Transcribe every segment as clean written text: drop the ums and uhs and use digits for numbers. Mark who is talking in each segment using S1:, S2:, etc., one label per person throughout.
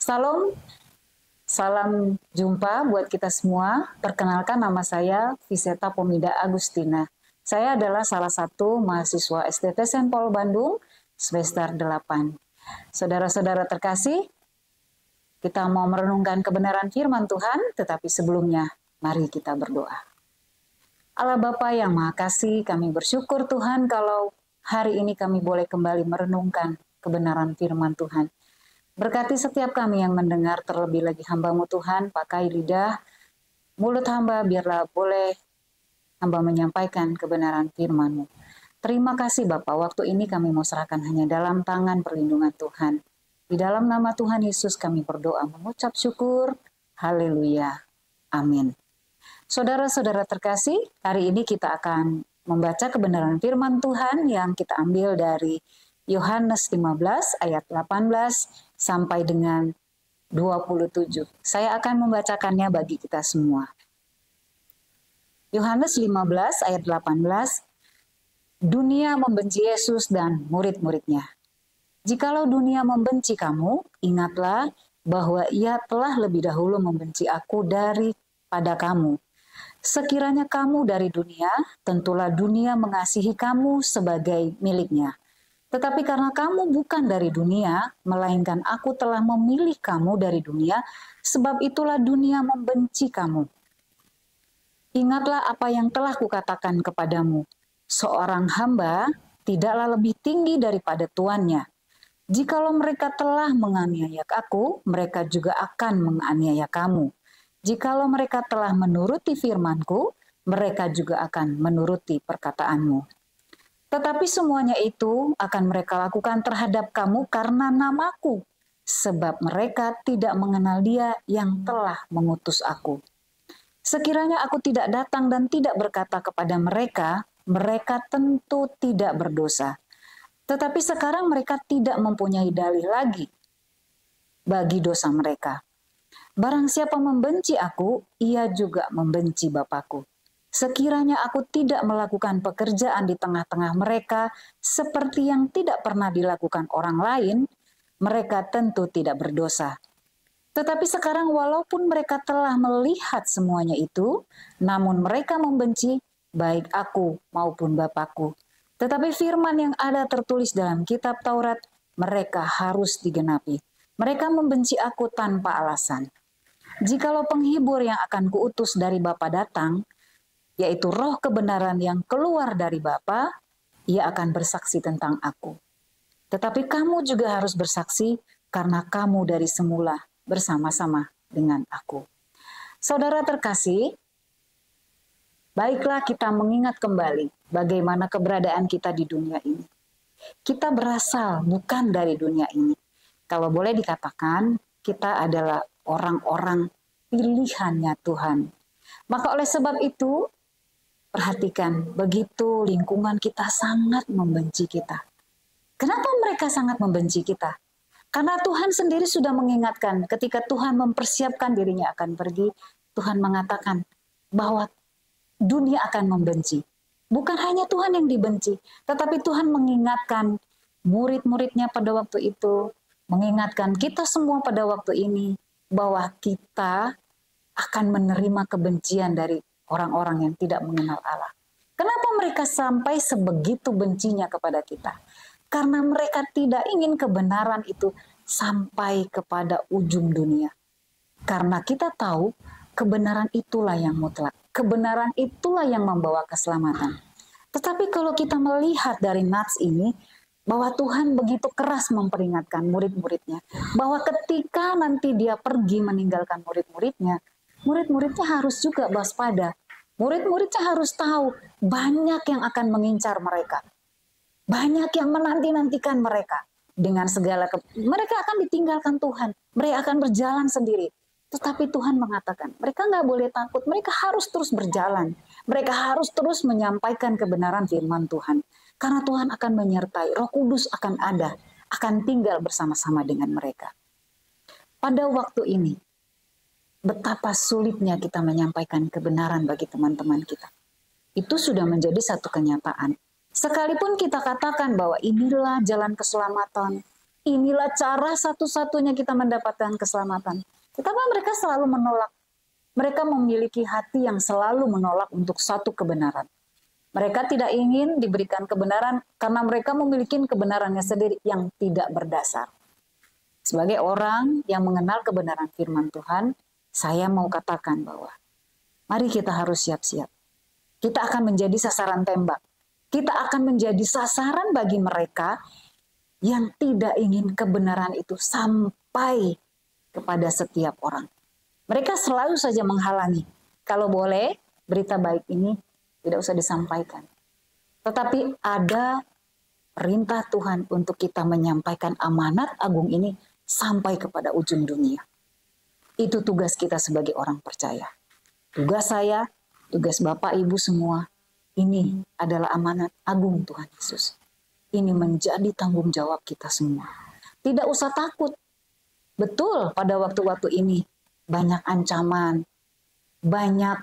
S1: Salam, salam jumpa buat kita semua. Perkenalkan, nama saya Viseta Pomida Agustina. Saya adalah salah satu mahasiswa STT Saint Paul Bandung semester 8. Saudara-saudara terkasih, kita mau merenungkan kebenaran firman Tuhan, tetapi sebelumnya mari kita berdoa. Allah Bapa yang Maha Kasih, kami bersyukur Tuhan kalau hari ini kami boleh kembali merenungkan kebenaran firman Tuhan. Berkati setiap kami yang mendengar, terlebih lagi hamba-Mu Tuhan, pakai lidah, mulut hamba, biarlah boleh hamba menyampaikan kebenaran firman-Mu. Terima kasih Bapa, waktu ini kami mau serahkan hanya dalam tangan perlindungan Tuhan. Di dalam nama Tuhan Yesus kami berdoa mengucap syukur, haleluya, amin. Saudara-saudara terkasih, hari ini kita akan membaca kebenaran firman Tuhan yang kita ambil dari Yohanes 15 ayat 18 sampai dengan 27. Saya akan membacakannya bagi kita semua. Yohanes 15 ayat 18, dunia membenci Yesus dan murid-muridnya. Jikalau dunia membenci kamu, ingatlah bahwa ia telah lebih dahulu membenci aku daripada kamu. Sekiranya kamu dari dunia, tentulah dunia mengasihi kamu sebagai miliknya. Tetapi karena kamu bukan dari dunia, melainkan aku telah memilih kamu dari dunia, sebab itulah dunia membenci kamu. Ingatlah apa yang telah kukatakan kepadamu. Seorang hamba tidaklah lebih tinggi daripada tuannya. Jikalau mereka telah menganiaya aku, mereka juga akan menganiaya kamu. Jikalau mereka telah menuruti firman-Ku, mereka juga akan menuruti perkataanmu. Tetapi semuanya itu akan mereka lakukan terhadap kamu karena namaku, sebab mereka tidak mengenal Dia yang telah mengutus aku. Sekiranya aku tidak datang dan tidak berkata kepada mereka, mereka tentu tidak berdosa. Tetapi sekarang mereka tidak mempunyai dalih lagi bagi dosa mereka. Barang siapa membenci aku, ia juga membenci Bapa-Ku. Sekiranya aku tidak melakukan pekerjaan di tengah-tengah mereka seperti yang tidak pernah dilakukan orang lain, mereka tentu tidak berdosa. Tetapi sekarang walaupun mereka telah melihat semuanya itu, namun mereka membenci baik aku maupun Bapa-Ku. Tetapi firman yang ada tertulis dalam kitab Taurat, mereka harus digenapi. Mereka membenci aku tanpa alasan. Jikalau penghibur yang akan kuutus dari Bapa datang, yaitu roh kebenaran yang keluar dari Bapa, ia akan bersaksi tentang aku. Tetapi kamu juga harus bersaksi karena kamu dari semula bersama-sama dengan aku. Saudara terkasih, baiklah kita mengingat kembali bagaimana keberadaan kita di dunia ini. Kita berasal bukan dari dunia ini. Kalau boleh dikatakan, kita adalah orang-orang pilihannya Tuhan. Maka oleh sebab itu, perhatikan, begitu lingkungan kita sangat membenci kita. Kenapa mereka sangat membenci kita? Karena Tuhan sendiri sudah mengingatkan ketika Tuhan mempersiapkan dirinya akan pergi, Tuhan mengatakan bahwa dunia akan membenci. Bukan hanya Tuhan yang dibenci, tetapi Tuhan mengingatkan murid-muridnya pada waktu itu, mengingatkan kita semua pada waktu ini, bahwa kita akan menerima kebencian dari orang-orang yang tidak mengenal Allah. Kenapa mereka sampai sebegitu bencinya kepada kita? Karena mereka tidak ingin kebenaran itu sampai kepada ujung dunia. Karena kita tahu kebenaran itulah yang mutlak. Kebenaran itulah yang membawa keselamatan. Tetapi kalau kita melihat dari nats ini, bahwa Tuhan begitu keras memperingatkan murid-muridnya, bahwa ketika nanti dia pergi meninggalkan murid-muridnya, murid-muridnya harus juga waspada. Murid-muridnya harus tahu banyak yang akan mengincar mereka. Banyak yang menanti-nantikan mereka. Dengan segala mereka akan ditinggalkan Tuhan. Mereka akan berjalan sendiri. Tetapi Tuhan mengatakan, mereka nggak boleh takut. Mereka harus terus berjalan. Mereka harus terus menyampaikan kebenaran firman Tuhan. Karena Tuhan akan menyertai, Roh Kudus akan ada, akan tinggal bersama-sama dengan mereka. Pada waktu ini, betapa sulitnya kita menyampaikan kebenaran bagi teman-teman kita. Itu sudah menjadi satu kenyataan. Sekalipun kita katakan bahwa inilah jalan keselamatan, inilah cara satu-satunya kita mendapatkan keselamatan. Tetapi mereka selalu menolak. Mereka memiliki hati yang selalu menolak untuk satu kebenaran. Mereka tidak ingin diberikan kebenaran karena mereka memiliki kebenarannya sendiri yang tidak berdasar. Sebagai orang yang mengenal kebenaran firman Tuhan, saya mau katakan bahwa mari kita harus siap-siap. Kita akan menjadi sasaran tembak. Kita akan menjadi sasaran bagi mereka yang tidak ingin kebenaran itu sampai kepada setiap orang. Mereka selalu saja menghalangi. Kalau boleh, berita baik ini tidak usah disampaikan. Tetapi ada perintah Tuhan untuk kita menyampaikan amanat agung ini sampai kepada ujung dunia. Itu tugas kita sebagai orang percaya. Tugas saya, tugas Bapak Ibu semua, ini adalah amanat agung Tuhan Yesus. Ini menjadi tanggung jawab kita semua. Tidak usah takut. Betul, pada waktu-waktu ini banyak ancaman, banyak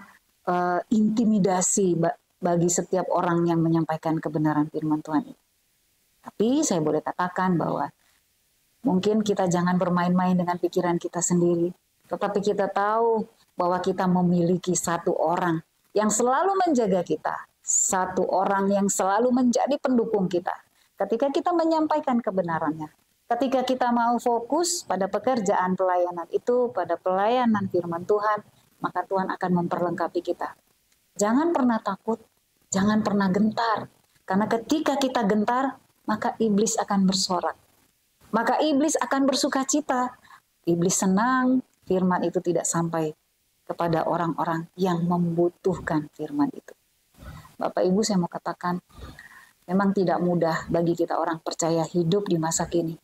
S1: intimidasi bagi setiap orang yang menyampaikan kebenaran firman Tuhan ini. Tapi saya boleh katakan bahwa mungkin kita jangan bermain-main dengan pikiran kita sendiri. Tetapi kita tahu bahwa kita memiliki satu orang yang selalu menjaga kita. Satu orang yang selalu menjadi pendukung kita. Ketika kita menyampaikan kebenarannya. Ketika kita mau fokus pada pekerjaan pelayanan itu, pada pelayanan firman Tuhan, maka Tuhan akan memperlengkapi kita. Jangan pernah takut, jangan pernah gentar. Karena ketika kita gentar, maka iblis akan bersorak. Maka iblis akan bersuka cita. Iblis senang firman itu tidak sampai kepada orang-orang yang membutuhkan firman itu. Bapak Ibu, saya mau katakan, memang tidak mudah bagi kita orang percaya hidup di masa kini.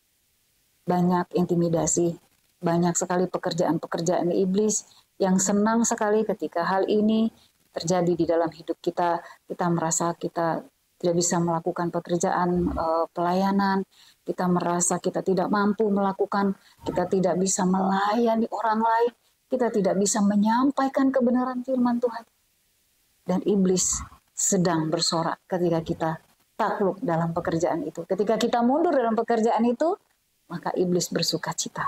S1: Banyak intimidasi, banyak sekali pekerjaan-pekerjaan iblis yang senang sekali ketika hal ini terjadi di dalam hidup kita. Kita merasa kita tidak bisa melakukan pekerjaan pelayanan, kita merasa kita tidak mampu melakukan, kita tidak bisa melayani orang lain, kita tidak bisa menyampaikan kebenaran firman Tuhan. Dan iblis sedang bersorak ketika kita takluk dalam pekerjaan itu. Ketika kita mundur dalam pekerjaan itu, maka iblis bersuka cita.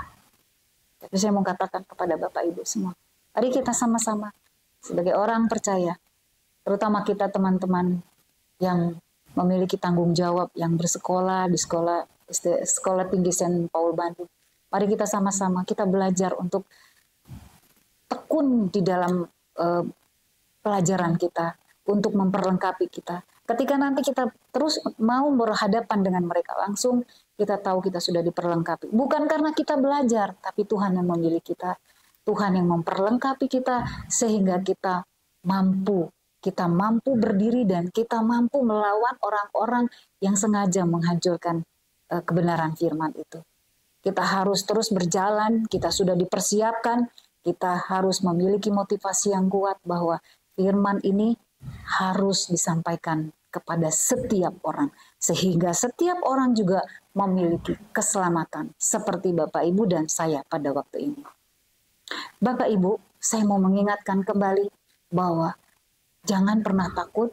S1: Tapi saya mau katakan kepada Bapak Ibu semua, mari kita sama-sama sebagai orang percaya, terutama kita teman-teman yang memiliki tanggung jawab, yang bersekolah di sekolah tinggi Saint Paul Bandung. Mari kita sama-sama kita belajar untuk tekun di dalam pelajaran kita, untuk memperlengkapi kita. Ketika nanti kita terus mau berhadapan dengan mereka langsung, kita tahu kita sudah diperlengkapi. Bukan karena kita belajar, tapi Tuhan yang memilih kita. Tuhan yang memperlengkapi kita sehingga kita mampu berdiri dan kita mampu melawan orang-orang yang sengaja menghancurkan kebenaran firman itu. Kita harus terus berjalan, kita sudah dipersiapkan, kita harus memiliki motivasi yang kuat bahwa firman ini harus disampaikan kepada setiap orang, sehingga setiap orang juga memiliki keselamatan seperti Bapak Ibu dan saya pada waktu ini. Bapak Ibu, saya mau mengingatkan kembali bahwa jangan pernah takut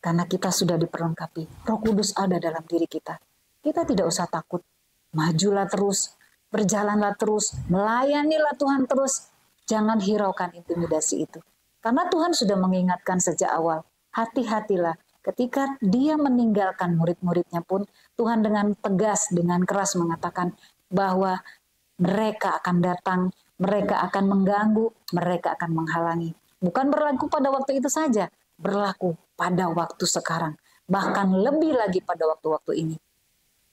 S1: karena kita sudah diperlengkapi. Roh Kudus ada dalam diri kita. Kita tidak usah takut. Majulah terus, berjalanlah terus, melayanilah Tuhan terus. Jangan hiraukan intimidasi itu. Karena Tuhan sudah mengingatkan sejak awal, hati-hatilah ketika dia meninggalkan murid-muridnya pun, Tuhan dengan tegas, dengan keras mengatakan bahwa mereka akan datang, mereka akan mengganggu, mereka akan menghalangi. Bukan berlaku pada waktu itu saja, berlaku pada waktu sekarang. Bahkan lebih lagi pada waktu-waktu ini.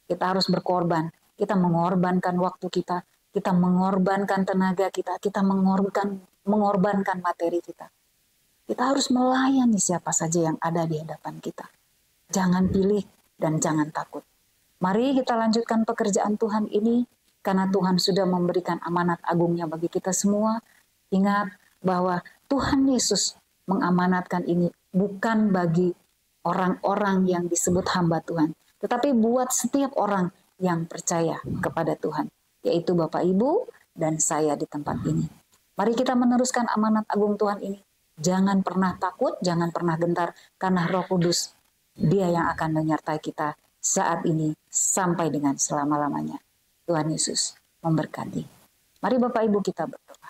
S1: Kita harus berkorban, kita mengorbankan waktu kita mengorbankan tenaga kita mengorbankan materi kita. Kita harus melayani siapa saja yang ada di hadapan kita. Jangan pilih dan jangan takut. Mari kita lanjutkan pekerjaan Tuhan ini, karena Tuhan sudah memberikan amanat agungnya bagi kita semua. Ingat bahwa Tuhan Yesus mengamanatkan ini bukan bagi orang-orang yang disebut hamba Tuhan, tetapi buat setiap orang yang percaya kepada Tuhan, yaitu Bapak Ibu dan saya di tempat ini. Mari kita meneruskan amanat agung Tuhan ini. Jangan pernah takut, jangan pernah gentar, karena Roh Kudus, Dia yang akan menyertai kita saat ini sampai dengan selama-lamanya. Tuhan Yesus memberkati. Mari Bapak Ibu kita berdoa.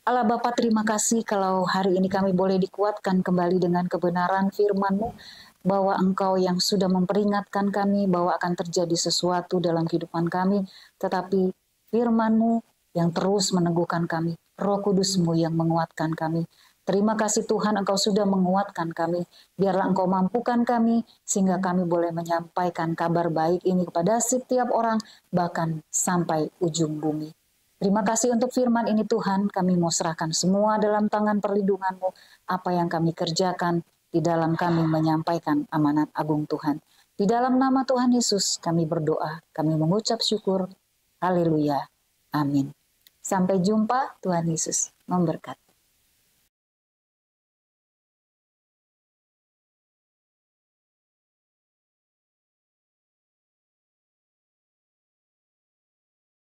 S1: Allah Bapa, terima kasih kalau hari ini kami boleh dikuatkan kembali dengan kebenaran firman-Mu, bahwa Engkau yang sudah memperingatkan kami bahwa akan terjadi sesuatu dalam kehidupan kami, tetapi firman-Mu yang terus meneguhkan kami, Roh Kudus-Mu yang menguatkan kami. Terima kasih Tuhan, Engkau sudah menguatkan kami. Biarlah Engkau mampukan kami, sehingga kami boleh menyampaikan kabar baik ini kepada setiap orang, bahkan sampai ujung bumi. Terima kasih untuk firman ini Tuhan, kami mau serahkan semua dalam tangan perlindungan-Mu, apa yang kami kerjakan di dalam kami menyampaikan amanat agung Tuhan. Di dalam nama Tuhan Yesus kami berdoa, kami mengucap syukur. Haleluya. Amin. Sampai jumpa, Tuhan Yesus memberkati.